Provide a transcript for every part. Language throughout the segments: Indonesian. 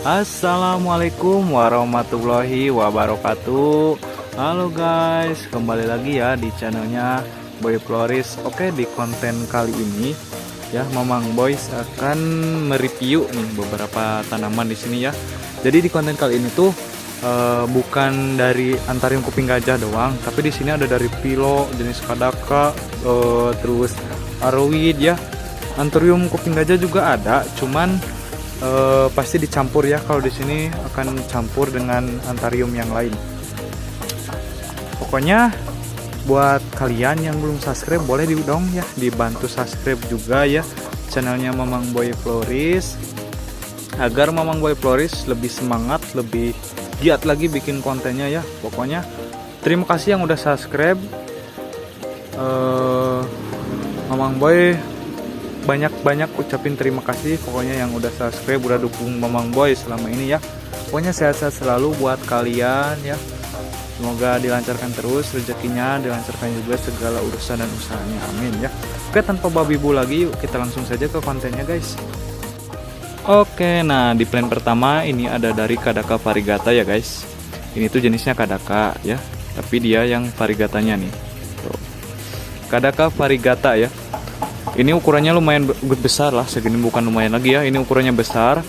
Assalamualaikum warahmatullahi wabarakatuh. Halo guys, kembali lagi ya di channelnya Boy Floris. Oke, di konten kali ini ya Mamang Boys akan mereview nih beberapa tanaman di sini ya. Jadi di konten kali ini tuh bukan dari Anthurium kuping gajah doang, tapi di sini ada dari Philo, jenis Kadaka, terus Aroid ya. Anthurium kuping gajah juga ada, cuman pasti dicampur ya. Kalau di sini akan campur dengan Anthurium yang lain. Pokoknya buat kalian yang belum subscribe boleh dong ya dibantu subscribe juga ya channelnya Mamang Boy Floris, agar Mamang Boy Floris lebih semangat, lebih giat lagi bikin kontennya ya. Pokoknya terima kasih yang udah subscribe. Mamang Boy banyak-banyak ucapin terima kasih pokoknya yang udah subscribe, udah dukung Mamang Boy selama ini ya. Pokoknya sehat-sehat selalu buat kalian ya. Semoga dilancarkan terus rezekinya, dilancarkan juga segala urusan dan usahanya, amin ya. Oke, tanpa babi bu lagi, yuk kita langsung saja ke kontennya guys. Oke, nah di plan pertama ini ada dari Kadaka variegata ya guys. Ini tuh jenisnya Kadaka ya, tapi dia yang variegatanya nih tuh. Kadaka variegata ya. Ini ukurannya lumayan besar lah, segini bukan lumayan lagi ya, ini ukurannya besar.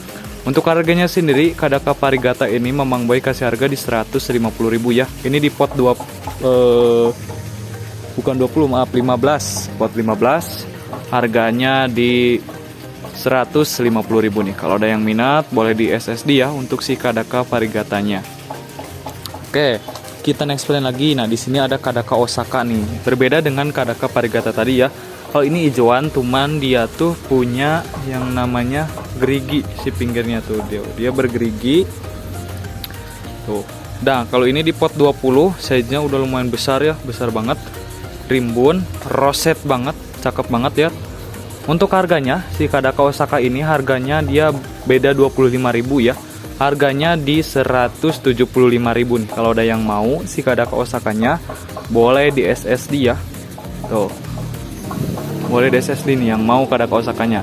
Untuk harganya sendiri Kadaka variegata ini Mamang Boy kasih harga di 150.000 ya. Ini di pot 15 pot 15. Harganya di 150.000 nih. Kalau ada yang minat boleh di SSD ya untuk si Kadaka variegatanya. Oke, kita next plan lagi. Nah, di sini ada Kadaka Osaka nih. Berbeda dengan Kadaka variegata tadi ya. Kalau ini hijauan, cuman dia tuh punya yang namanya gerigi si pinggirnya tuh, dia bergerigi tuh. Nah, kalau ini di pot 20, size-nya udah lumayan besar ya, besar banget. Rimbun, roset banget, cakep banget ya. Untuk harganya si Kadaka Osaka ini harganya dia beda 25.000 ya. Harganya di 175.000 nih. Kalau ada yang mau si Kadaka Osakanya boleh di SSD ya. Tuh. Boleh di SSD nih yang mau Kadaka Osakanya.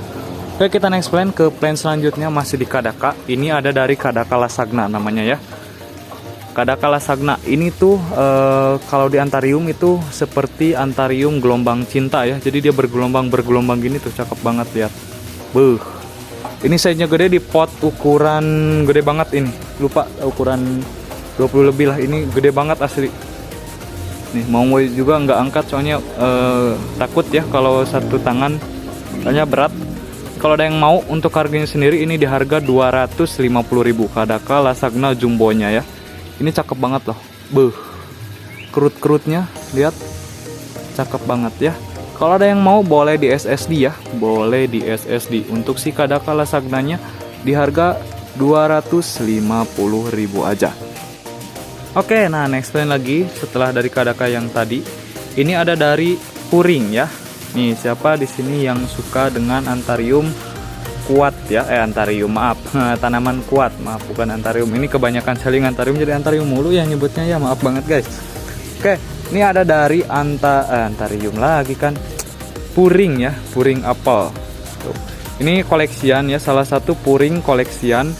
Oke, kita next plan ke plan selanjutnya masih di Kadaka. Ini ada dari Kadaka Lasagna namanya ya. Kadaka Lasagna ini tuh kalau di Anthurium itu seperti Anthurium gelombang cinta ya. Jadi dia bergelombang gini tuh, cakep banget lihat. Beuh. Ini size-nya gede, di pot ukuran gede banget ini. Lupa ukuran 20 lebih lah. Ini gede banget asli. Nih, mau juga nggak angkat soalnya takut ya kalau satu tangan, soalnya berat. Kalau ada yang mau untuk harganya sendiri ini di harga 250.000 Kadaka Lasagna jumbonya ya. Ini cakep banget loh. Beuh. Kerut-kerutnya lihat. Cakep banget ya. Kalau ada yang mau boleh di SSD ya. Boleh di SSD. Untuk si Kadaka Lasagnanya di harga 250.000 aja. Oke, nah next plan lagi setelah dari Kadaka yang tadi, ini ada dari Puring ya. Nih, siapa di sini yang suka dengan Anthurium kuat ya? Anthurium maaf, tanaman kuat, maaf bukan Anthurium. Ini kebanyakan selling Anthurium jadi Anthurium mulu ya nyebutnya ya, maaf banget guys. Oke, ini ada dari Anthurium lagi kan, Puring ya, Puring apel. Tuh. Ini koleksian ya, salah satu Puring koleksian.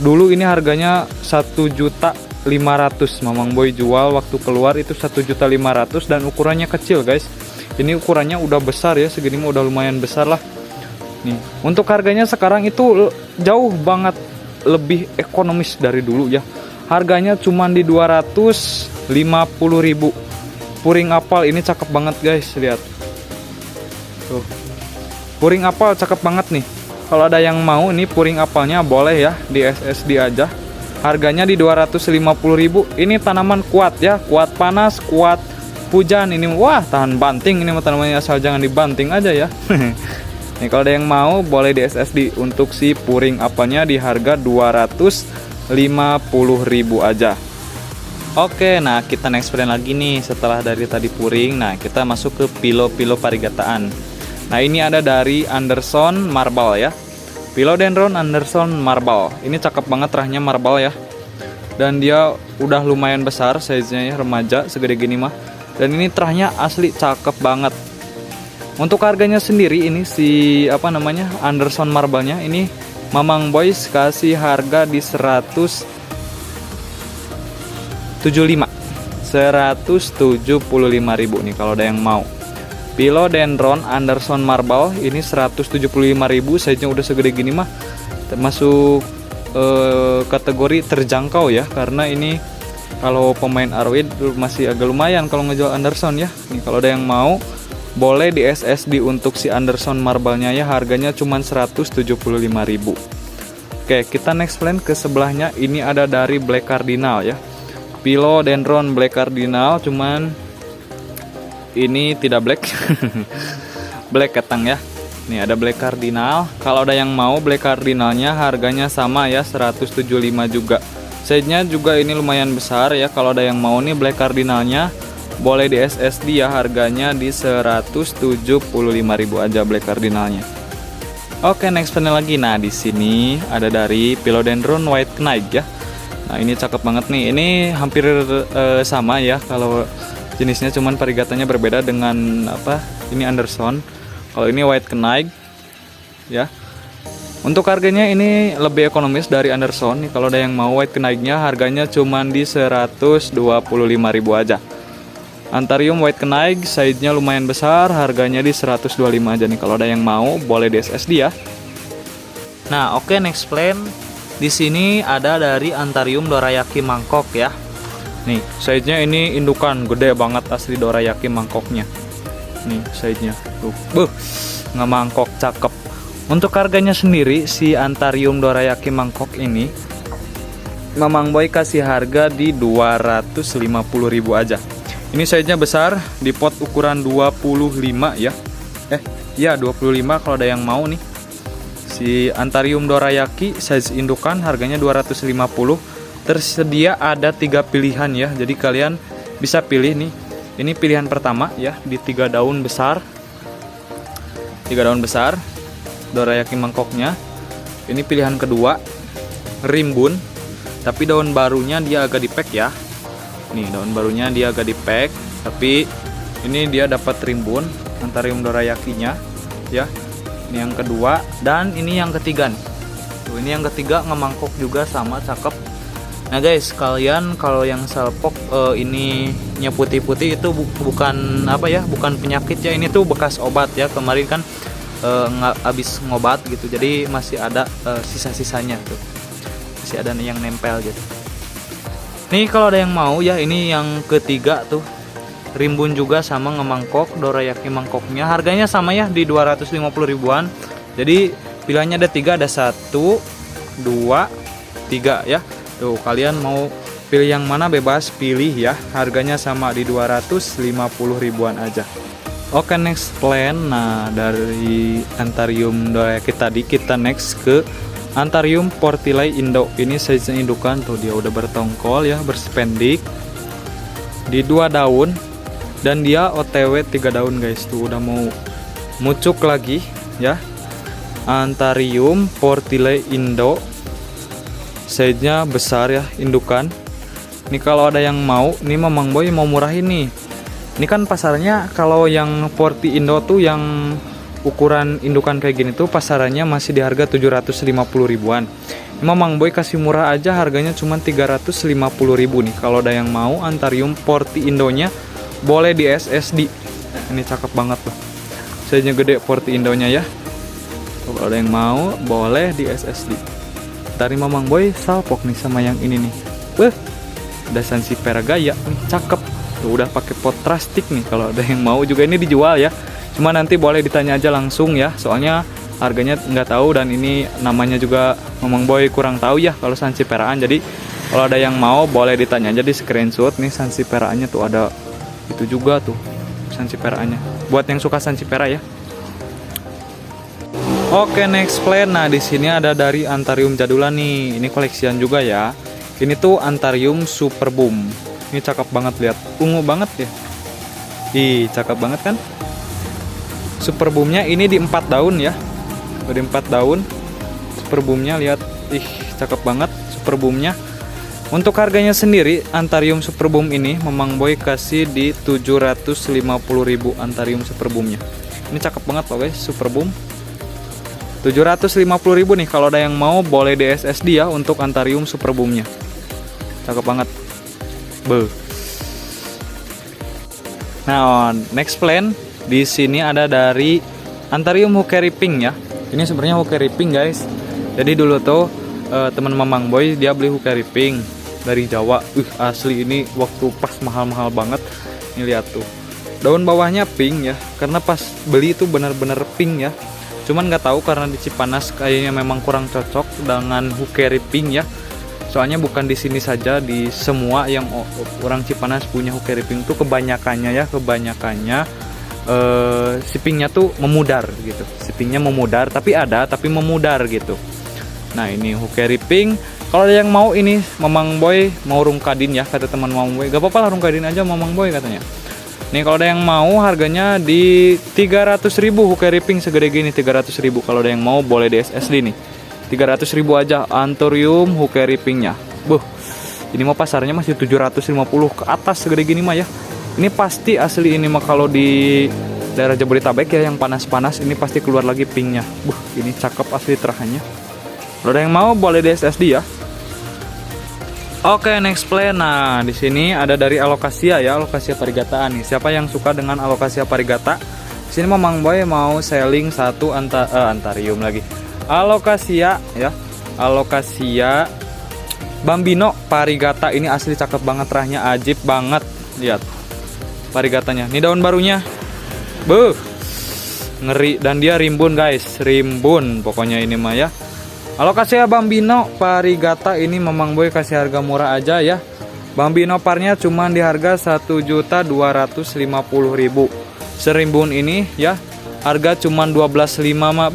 Dulu ini harganya 1.500.000 Mamang Boy jual waktu keluar itu 1.500.000 dan ukurannya kecil guys. Ini ukurannya udah besar ya, segini mah udah lumayan besar lah. Nih, untuk harganya sekarang itu jauh banget lebih ekonomis dari dulu ya. Harganya cuma di 250.000. Puring apel ini cakep banget guys, lihat. Tuh. Puring apel cakep banget nih. Kalau ada yang mau nih puring apelnya boleh ya di SSD aja. Harganya di 250.000. Ini tanaman kuat ya, kuat panas, kuat hujan. Ini wah, tahan banting ini tanamannya, asal jangan dibanting aja ya. Nih, kalau ada yang mau boleh di SSD. Untuk si puring apelnya di harga 250.000 aja. Oke, nah kita next plan lagi nih setelah dari tadi puring. Nah, kita masuk ke Philo variegataan. Nah, ini ada dari Anderson Marble ya. Philodendron Anderson Marble. Ini cakep banget rahnya marble ya. Dan dia udah lumayan besar size-nya ya, remaja segede gini mah. Dan ini terahnya asli cakep banget. Untuk harganya sendiri ini si Anderson Marble-nya ini Mamang Boys kasih harga di 175 ribu nih kalau ada yang mau. Philodendron Anderson Marble ini 175 ribu, size-nya udah segede gini mah termasuk kategori terjangkau ya, karena ini kalau pemain Arwid masih agak lumayan kalau ngejual Anderson ya. Nih kalau ada yang mau boleh di SSD untuk si Anderson Marble-nya ya, harganya cuma 175 ribu. Oke, kita next plan ke sebelahnya. Ini ada dari Black Cardinal ya, Philodendron Black Cardinal, cuman ini tidak black. Black ketang ya. Nih ada Black Cardinal. Kalau ada yang mau Black Cardinalnya harganya sama ya, 175 juga. Size-nya juga ini lumayan besar ya. Kalau ada yang mau nih Black Cardinalnya boleh di SSD ya, harganya di 175.000 aja Black Cardinalnya. Oke, next panel lagi. Nah, di sini ada dari Philodendron White Knight ya. Nah, ini cakep banget nih. Ini hampir sama ya kalau jenisnya, cuman varigatanya berbeda dengan apa? Ini Anderson. Kalau ini White Knight ya. Untuk harganya ini lebih ekonomis dari Anderson. Nih kalau ada yang mau White Knight-nya harganya cuman di 125.000 aja. Anthurium White Knight size-nya lumayan besar, harganya di 125 aja nih. Kalau ada yang mau boleh di SSD ya. Nah, oke, next plan. Di sini ada dari Anthurium Dorayaki mangkok ya. Nih, size-nya ini indukan, gede banget asli Dorayaki mangkoknya. Nih, size-nya. Tuh, nggak mangkok, cakep. Untuk harganya sendiri, si Anthurium Dorayaki mangkok ini Mamang Boy kasih harga di 250.000 aja. Ini size-nya besar, di pot ukuran 25 ya. Iya 25 kalau ada yang mau nih. Si Anthurium Dorayaki size indukan harganya 250. Tersedia ada 3 pilihan ya, jadi kalian bisa pilih nih. Ini pilihan pertama ya, di 3 daun besar. 3 daun besar Dorayaki mangkoknya. Ini pilihan kedua, rimbun, tapi daun barunya dia agak di-pack ya. Nih daun barunya dia agak di-pack, tapi ini dia dapat rimbun Anthurium Dorayakinya ya. Ini yang kedua, dan ini yang ketiga nih. Tuh, ini yang ketiga ngemangkok juga sama, cakep. Nah guys, kalian kalau yang salpok ininya putih-putih itu bukan apa ya, bukan penyakit ya, ini tuh bekas obat ya. Kemarin kan habis ngobat gitu, jadi masih ada sisa-sisanya tuh, masih ada yang nempel gitu. Nih kalau ada yang mau ya, ini yang ketiga tuh, rimbun juga sama ngemangkok Dorayaki mangkoknya, harganya sama ya di 250 ribuan. Jadi pilihannya ada 3, ada 1, 2, 3 ya. Tuh, kalian mau pilih yang mana bebas pilih ya, harganya sama di 250 ribuan aja. Oke, next plan. Nah, dari Anthurium Dorayaki tadi kita next ke Anthurium Portilai Indo. Ini size-nya indukan tuh, dia udah bertongkol ya, berspendik di 2 daun, dan dia OTW 3 daun guys. Tuh udah mau mucuk lagi ya. Anthurium Portilai Indo, size-nya besar ya, indukan. Ini kalau ada yang mau, ini Mamang Boy mau murahin nih. Ini kan pasarnya kalau yang Porti Indo tuh yang ukuran indukan kayak gini tuh pasarannya masih di harga 750 ribuan. Ini Mamang Boy kasih murah aja, harganya cuma 350 ribu nih. Kalau ada yang mau Anthurium Porti Indonya boleh di SSD. Ini cakep banget tuh, size-nya gede Porti Indonya ya. Kalau ada yang mau boleh di SSD. Dari Mamang Boy salpok nih sama yang ini nih. Udah Sansevieria Gaya nih, cakep. Tuh udah pakai pot plastik nih. Kalau ada yang mau juga ini dijual ya. Cuma nanti boleh ditanya aja langsung ya. Soalnya harganya nggak tahu, dan ini namanya juga Mamang Boy kurang tahu ya kalau Sansevieriaan. Jadi kalau ada yang mau boleh ditanya aja di screenshot nih, Sansevieriaannya tuh ada itu juga tuh Sansevieriaannya. Buat yang suka Sansevieria ya. Oke, next plan. Nah, di sini ada dari Anthurium jadulan nih. Ini koleksian juga ya. Ini tuh Anthurium Super Boom. Ini cakep banget, lihat. Ungu banget ya. Ih, cakep banget kan? Super Boomnya ini di 4 daun ya. Di 4 daun. Super Boomnya lihat. Ih, cakep banget Super Boomnya. Untuk harganya sendiri, Anthurium Super Boom ini Mamang Boy kasih di 750.000 Anthurium Super Boomnya. Ini cakep banget loh guys, Super Boom. 750.000 nih. Kalau ada yang mau boleh di SSD ya untuk Antarium Super Boom-nya. Cakep banget. Nah, next plan di sini ada dari Antarium Hookery Pink ya. Ini sebenarnya Hookery Pink guys. Jadi dulu tuh teman Mamang Boy dia beli Hookery Pink dari Jawa. Asli ini waktu pas mahal-mahal banget. Ini lihat tuh. Daun bawahnya pink ya. Karena pas beli itu benar-benar pink ya. Cuman nggak tahu karena di Cipanas kayaknya memang kurang cocok dengan Hookery Pink ya. Soalnya bukan di sini saja, di semua yang orang Cipanas punya Hookery Pink tuh kebanyakannya si pinknya tuh memudar gitu. Si pinknya memudar, tapi memudar gitu. Nah ini Hookery Pink. Kalau ada yang mau ini Mamang Boy mau rungkadin ya, kata teman Mamang Boy. Gak apa-apa lah rungkadin aja Mamang Boy katanya. Nih kalau ada yang mau harganya di 300.000 Hookery Pink segede gini 300.000. Kalau ada yang mau boleh di SSD nih. 300.000 aja Antarium Hookery Pink-nya. Ini mah pasarnya masih 750 ke atas segede gini mah ya. Ini pasti asli ini mah kalau di daerah Jabodetabek ya yang panas-panas ini pasti keluar lagi pinknya. Ini cakep asli terahannya. Kalau ada yang mau boleh di SSD ya. Oke, next plan. Nah, di sini ada dari Alocasia ya, Alocasia variegata nih. Siapa yang suka dengan Alocasia variegata? Di sini Mamang Boy mau selling satu Antarium lagi. Alocasia ya. Alocasia Bambino variegata ini asli cakep banget, rahnya ajib banget. Lihat variegatanya. Ini daun barunya. Ngeri dan dia rimbun guys, rimbun pokoknya ini mah ya. Alocasia Bambino variegata ini Mamang Boy kasih harga murah aja ya. Bambino parnya cuma di harga 1.250.000. Serimbun ini ya, harga cuma 12.500 mah.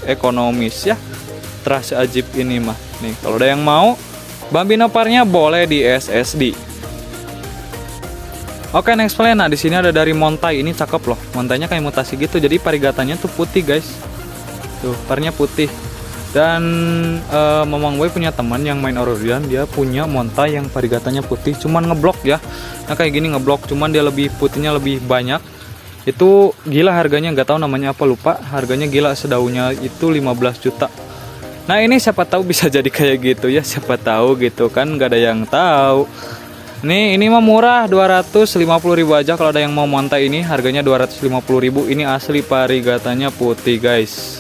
Ekonomis ya. Terasa ajib ini mah. Nih, kalau ada yang mau Bambino parnya boleh di SSD. Oke, next plan. Nah, di sini ada dari Montai. Ini cakep loh. Montainya kayak mutasi gitu. Jadi variegatanya tuh putih, guys. Tuh, parnya putih. Dan Mamang Boy punya teman yang main Aurelian, dia punya Montai yang variegatanya putih, cuman ngeblok ya. Nah kayak gini ngeblok, cuman dia lebih putihnya lebih banyak. Itu gila harganya, nggak tahu namanya apa, lupa. Harganya gila, sedaunnya itu 15 juta. Nah ini siapa tahu bisa jadi kayak gitu ya, siapa tahu gitu kan, nggak ada yang tahu. Nih ini mah murah, 250.000 aja. Kalau ada yang mau Montai ini harganya 250.000. Ini asli variegatanya putih guys.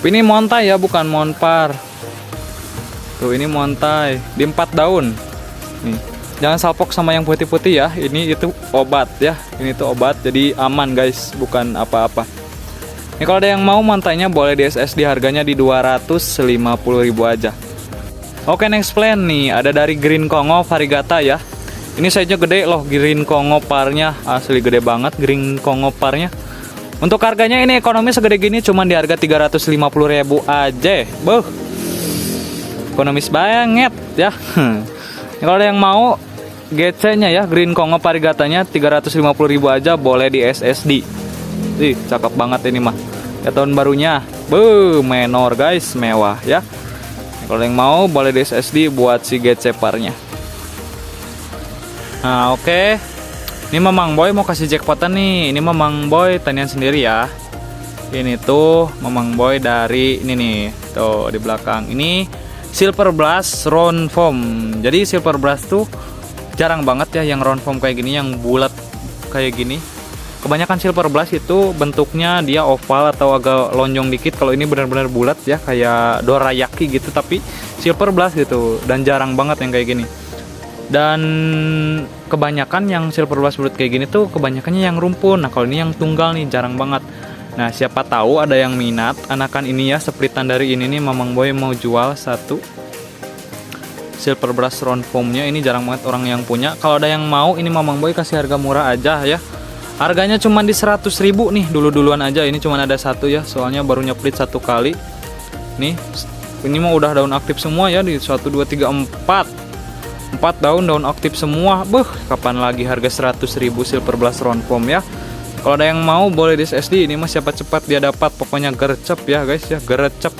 Ini Montai ya, bukan Monpar. Tuh ini Montai di 4 daun. Nih, jangan salpok sama yang putih-putih ya. Ini itu obat ya. Ini tuh obat, jadi aman guys, bukan apa-apa. Ini kalau ada yang mau Montainya boleh di SSD, harganya di 250.000 aja. Oke, next plan nih ada dari Green Kongo variegata ya. Ini size-nya gede loh, Green Kongo parnya asli gede banget Green Kongo parnya. Untuk harganya ini ekonomis segede gini cuman di harga 350.000 aja. Ekonomis banget ya. Kalau ada yang mau GC-nya ya, Green Kongo varigatanya 350.000 aja, boleh di SSD. Cakep banget ini mah. Ya tahun barunya. Menor guys, mewah ya. Kalau yang mau boleh di SSD buat si GC parnya. Nah, oke. Ini Mamang Boy mau kasih jackpotan nih. Ini Mamang Boy tanian sendiri ya. Ini tuh Mamang Boy dari ini nih. Tuh di belakang. Ini Silver Blast Round Foam. Jadi Silver Blast tuh jarang banget ya yang round foam kayak gini, yang bulat kayak gini. Kebanyakan Silver Blast itu bentuknya dia oval atau agak lonjong dikit. Kalau ini benar-benar bulat ya, kayak dorayaki gitu, tapi Silver Blast gitu. Dan jarang banget yang kayak gini. Dan kebanyakan yang Silver Blast bulat kayak gini tuh kebanyakannya yang rumpun. Nah kalau ini yang tunggal nih, jarang banget. Nah siapa tahu ada yang minat anakan ini ya, splitan dari ini nih. Mamang Boy mau jual satu Silver Blast round foamnya. Ini jarang banget orang yang punya. Kalau ada yang mau, ini Mamang Boy kasih harga murah aja ya. Harganya cuma di 100.000 nih, duluan aja. Ini cuma ada satu ya, soalnya baru nyeplit satu kali. Nih, ini mah udah daun aktif semua ya, di 1, 2, 3, 4 daun aktif semua. Kapan lagi harga 100.000 Silver Blast round foam ya. Kalau ada yang mau boleh di SSD. Ini mah siapa cepat dia dapat. Pokoknya gercep ya guys ya, gercep.